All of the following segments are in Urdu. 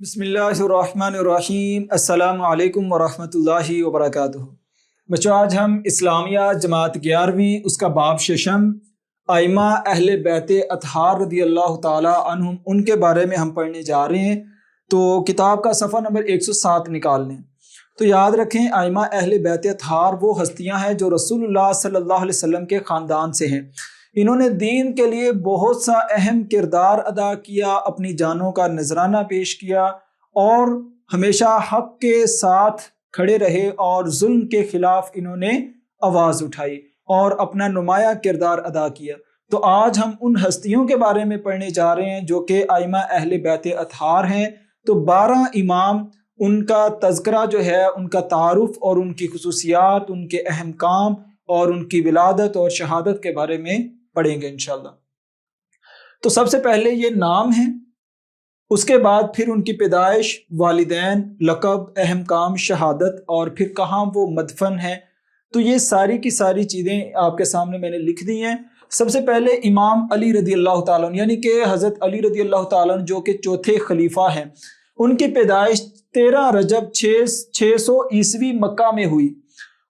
بسم اللہ الرحمن الرحیم۔ السلام علیکم ورحمۃ اللہ وبرکاتہ۔ بچوں، آج ہم اسلامیہ جماعت 11ویں اس کا باب ششم ائمہ اہل بیت اطہار رضی اللہ تعالی عنہم ان کے بارے میں ہم پڑھنے جا رہے ہیں۔ تو کتاب کا صفحہ نمبر 107 نکال لیں۔ تو یاد رکھیں، ائمہ اہل بیت اطہار وہ ہستیاں ہیں جو رسول اللہ صلی اللہ علیہ وسلم کے خاندان سے ہیں۔ انہوں نے دین کے لیے بہت سا اہم کردار ادا کیا، اپنی جانوں کا نذرانہ پیش کیا اور ہمیشہ حق کے ساتھ کھڑے رہے اور ظلم کے خلاف انہوں نے آواز اٹھائی اور اپنا نمایاں کردار ادا کیا۔ تو آج ہم ان ہستیوں کے بارے میں پڑھنے جا رہے ہیں جو کہ ائمہ اہل بیت اطہار ہیں۔ تو 12 امام، ان کا تذکرہ جو ہے، ان کا تعارف اور ان کی خصوصیات، ان کے اہم کام اور ان کی ولادت اور شہادت کے بارے میں پڑھیں گے انشاءاللہ۔ تو سب سے پہلے یہ نام ہے، اس کے بعد پھر ان کی پیدائش، والدین، لقب، اہم کام، شہادت اور پھر کہاں وہ مدفن ہے۔ تو یہ ساری کی ساری چیزیں آپ کے سامنے میں نے لکھ دی ہیں۔ سب سے پہلے امام علی رضی اللہ تعالیٰ عنہ، یعنی کہ حضرت علی رضی اللہ تعالیٰ عنہ جو کہ چوتھے خلیفہ ہیں، ان کی پیدائش 13 رجب 600 عیسوی مکہ میں ہوئی۔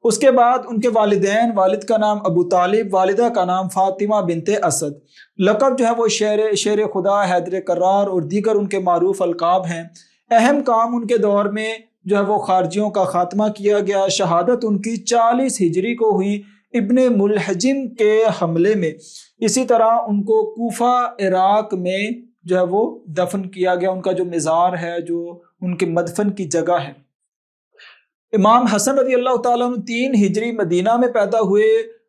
اس کے بعد ان کے والدین، والد کا نام ابو طالب، والدہ کا نام فاطمہ بنت اسد، لقب جو ہے وہ شیر خدا، حیدر کرار اور دیگر ان کے معروف القاب ہیں۔ اہم کام ان کے دور میں جو ہے وہ خارجیوں کا خاتمہ کیا گیا۔ شہادت ان کی 40 ہجری کو ہوئی ابن ملحجم کے حملے میں۔ اسی طرح ان کو کوفہ عراق میں جو ہے وہ دفن کیا گیا، ان کا جو مزار ہے، جو ان کے مدفن کی جگہ ہے۔ امام حسن رضی اللہ تعالیٰ عنہ 3 ہجری مدینہ میں پیدا ہوئے۔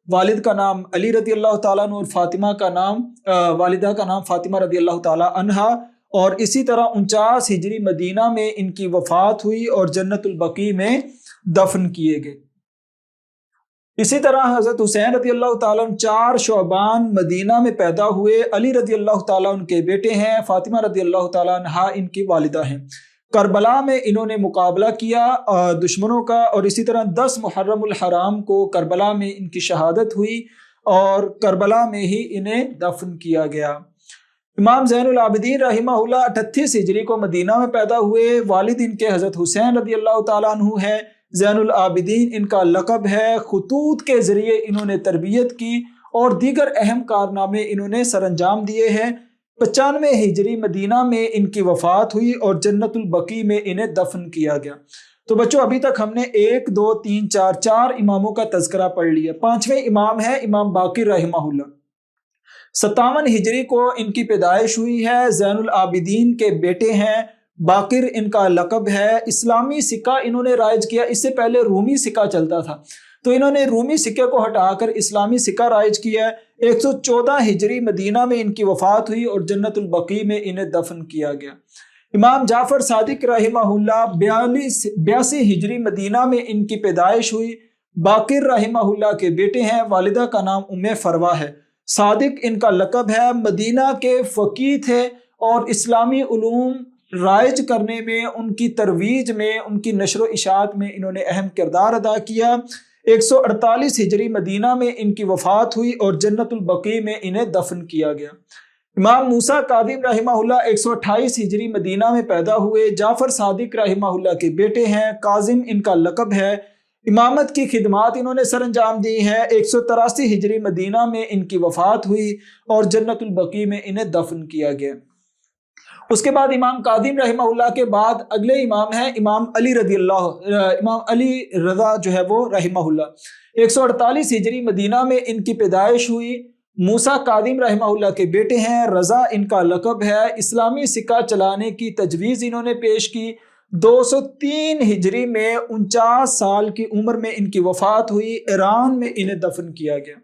والد کا نام علی رضی اللہ تعالیٰ عنہ اور والدہ کا نام فاطمہ رضی اللہ تعالیٰ عنہا، اور اسی طرح 49 ہجری مدینہ میں ان کی وفات ہوئی اور جنت البقیع میں دفن کیے گئے۔ اسی طرح حضرت حسین رضی اللہ تعالیٰ عنہ 4 شعبان مدینہ میں پیدا ہوئے۔ علی رضی اللہ تعالیٰ عنہ کے بیٹے ہیں، فاطمہ رضی اللہ تعالیٰ عنہا ان کی والدہ ہیں۔ کربلا میں انہوں نے مقابلہ کیا دشمنوں کا، اور اسی طرح 10 محرم الحرام کو کربلا میں ان کی شہادت ہوئی اور کربلا میں ہی انہیں دفن کیا گیا۔ امام زین العابدین رحمہ اللہ 38 ہجری کو مدینہ میں پیدا ہوئے۔ والد ان کے حضرت حسین رضی اللہ تعالیٰ عنہ ہے۔ زین العابدین ان کا لقب ہے۔ خطوط کے ذریعے انہوں نے تربیت کی اور دیگر اہم کارنامے انہوں نے سر انجام دیے ہیں۔ 95 ہجری مدینہ میں ان کی وفات ہوئی اور جنت البقیع میں انہیں دفن کیا گیا۔ تو بچوں، ابھی تک ہم نے 1 2 3 4 اماموں کا تذکرہ پڑھ لیا۔ 5ویں امام ہے امام باقر رحمہ اللہ۔ 57 ہجری کو ان کی پیدائش ہوئی ہے۔ زین العابدین کے بیٹے ہیں۔ باقر ان کا لقب ہے۔ اسلامی سکہ انہوں نے رائج کیا، اس سے پہلے رومی سکہ چلتا تھا، تو انہوں نے رومی سکے کو ہٹا کر اسلامی سکہ رائج کیا ہے۔ 114 ہجری مدینہ میں ان کی وفات ہوئی اور جنت البقیع میں انہیں دفن کیا گیا۔ امام جعفر صادق رحمہ اللہ 82 ہجری مدینہ میں ان کی پیدائش ہوئی۔ باقر رحمہ اللہ کے بیٹے ہیں۔ والدہ کا نام ام فروہ ہے۔ صادق ان کا لقب ہے۔ مدینہ کے فقیہ تھے اور اسلامی علوم رائج کرنے میں، ان کی ترویج میں، ان کی نشر و اشاعت میں انہوں نے اہم کردار ادا کیا۔ 148 ہجری مدینہ میں ان کی وفات ہوئی اور جنت البقیع میں انہیں دفن کیا گیا۔ امام موسیٰ کاظم رحمہ اللہ 128 ہجری مدینہ میں پیدا ہوئے۔ جعفر صادق رحمہ اللہ کے بیٹے ہیں۔ کاظم ان کا لقب ہے۔ امامت کی خدمات انہوں نے سر انجام دی ہیں۔ 183 ہجری مدینہ میں ان کی وفات ہوئی اور جنت البقیع میں انہیں دفن کیا گیا۔ اس کے بعد امام کاظم رحمہ اللہ کے بعد اگلے امام ہیں امام علی رضا جو ہے وہ رحمہ اللہ۔ 148 ہجری مدینہ میں ان کی پیدائش ہوئی۔ موسیٰ کاظم رحمہ اللہ کے بیٹے ہیں۔ رضا ان کا لقب ہے۔ اسلامی سکہ چلانے کی تجویز انہوں نے پیش کی۔ 203 ہجری میں 49 سال کی عمر میں ان کی وفات ہوئی۔ ایران میں انہیں دفن کیا گیا۔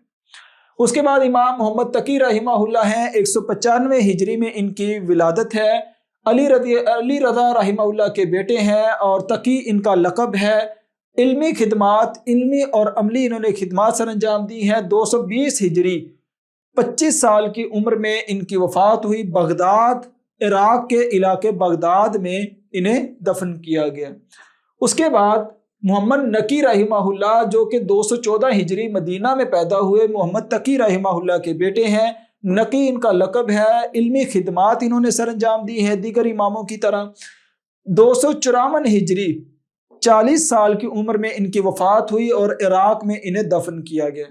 اس کے بعد امام محمد تقی رحمہ اللہ ہیں۔ 195 ہجری میں ان کی ولادت ہے۔ علی رضا رحمہ اللہ کے بیٹے ہیں اور تقی ان کا لقب ہے۔ علمی خدمات، علمی اور عملی انہوں نے خدمات سر انجام دی ہیں۔ 220 ہجری 25 سال کی عمر میں ان کی وفات ہوئی۔ بغداد، عراق کے علاقے بغداد میں انہیں دفن کیا گیا۔ اس کے بعد محمد نقی رحمہ اللہ جو کہ 214 ہجری مدینہ میں پیدا ہوئے، محمد تقی رحمہ اللہ کے بیٹے ہیں۔ نقی ان کا لقب ہے۔ علمی خدمات انہوں نے سر انجام دی ہیں دیگر اماموں کی طرح۔ 254 ہجری 40 سال کی عمر میں ان کی وفات ہوئی اور عراق میں انہیں دفن کیا گیا۔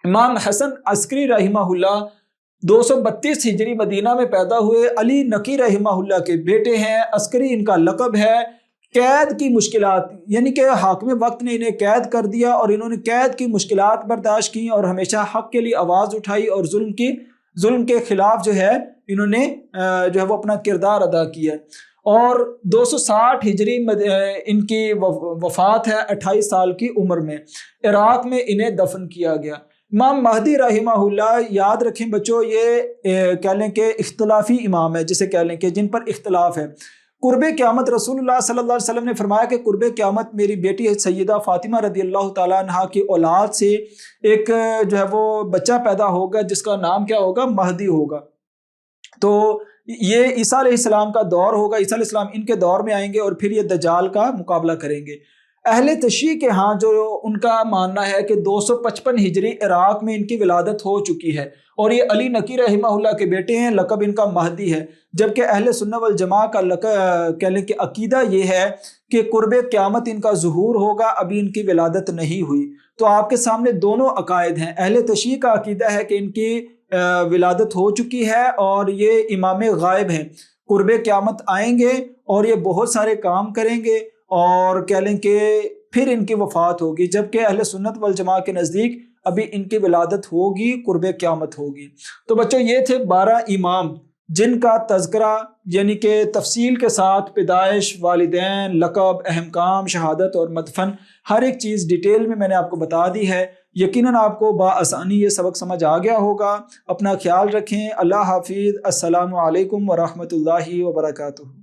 امام حسن عسکری رحمہ اللہ 232 ہجری مدینہ میں پیدا ہوئے، علی نقی رحمہ اللہ کے بیٹے ہیں۔ عسکری ان کا لقب ہے۔ قید کی مشکلات، یعنی کہ حاکم وقت نے انہیں قید کر دیا اور انہوں نے قید کی مشکلات برداشت کی اور ہمیشہ حق کے لیے آواز اٹھائی اور ظلم کے خلاف جو ہے انہوں نے جو ہے وہ اپنا کردار ادا کیا۔ اور 260 ہجری ان کی وفات ہے 28 سال کی عمر میں، عراق میں انہیں دفن کیا گیا۔ امام مہدی رحمہ اللہ، یاد رکھیں بچوں، یہ کہہ لیں کہ اختلافی امام ہے، جسے کہہ لیں کہ جن پر اختلاف ہے۔ قرب قیامت، رسول اللہ صلی اللہ علیہ وسلم نے فرمایا کہ قرب قیامت میری بیٹی سیدہ فاطمہ رضی اللہ تعالیٰ عنہا کی اولاد سے ایک جو ہے وہ بچہ پیدا ہوگا جس کا نام کیا ہوگا؟ مہدی ہوگا۔ تو یہ عیسیٰ علیہ السلام کا دور ہوگا، عیسیٰ علیہ السلام ان کے دور میں آئیں گے اور پھر یہ دجال کا مقابلہ کریں گے۔ اہل تشیع کے ہاں جو ان کا ماننا ہے کہ 255 ہجری عراق میں ان کی ولادت ہو چکی ہے اور یہ علی نقی رحمہ اللہ کے بیٹے ہیں، لقب ان کا مہدی ہے۔ جبکہ اہل سنت والجماع کا کہہ لیں کہ عقیدہ یہ ہے کہ قرب قیامت ان کا ظہور ہوگا، ابھی ان کی ولادت نہیں ہوئی۔ تو آپ کے سامنے دونوں عقائد ہیں۔ اہل تشیع کا عقیدہ ہے کہ ان کی ولادت ہو چکی ہے اور یہ امام غائب ہیں، قرب قیامت آئیں گے اور یہ بہت سارے کام کریں گے اور کہہ لیں کہ پھر ان کی وفات ہوگی۔ جبکہ اہل سنت والجماع کے نزدیک ابھی ان کی ولادت ہوگی، قرب قیامت ہوگی۔ تو بچوں یہ تھے 12 امام جن کا تذکرہ یعنی کہ تفصیل کے ساتھ پیدائش، والدین، لقب، اہم کام، شہادت اور مدفن، ہر ایک چیز ڈیٹیل میں نے آپ کو بتا دی ہے۔ یقیناً آپ کو بآسانی یہ سبق سمجھ آ گیا ہوگا۔ اپنا خیال رکھیں۔ اللہ حافظ۔ السلام علیکم ورحمۃ اللہ وبرکاتہ۔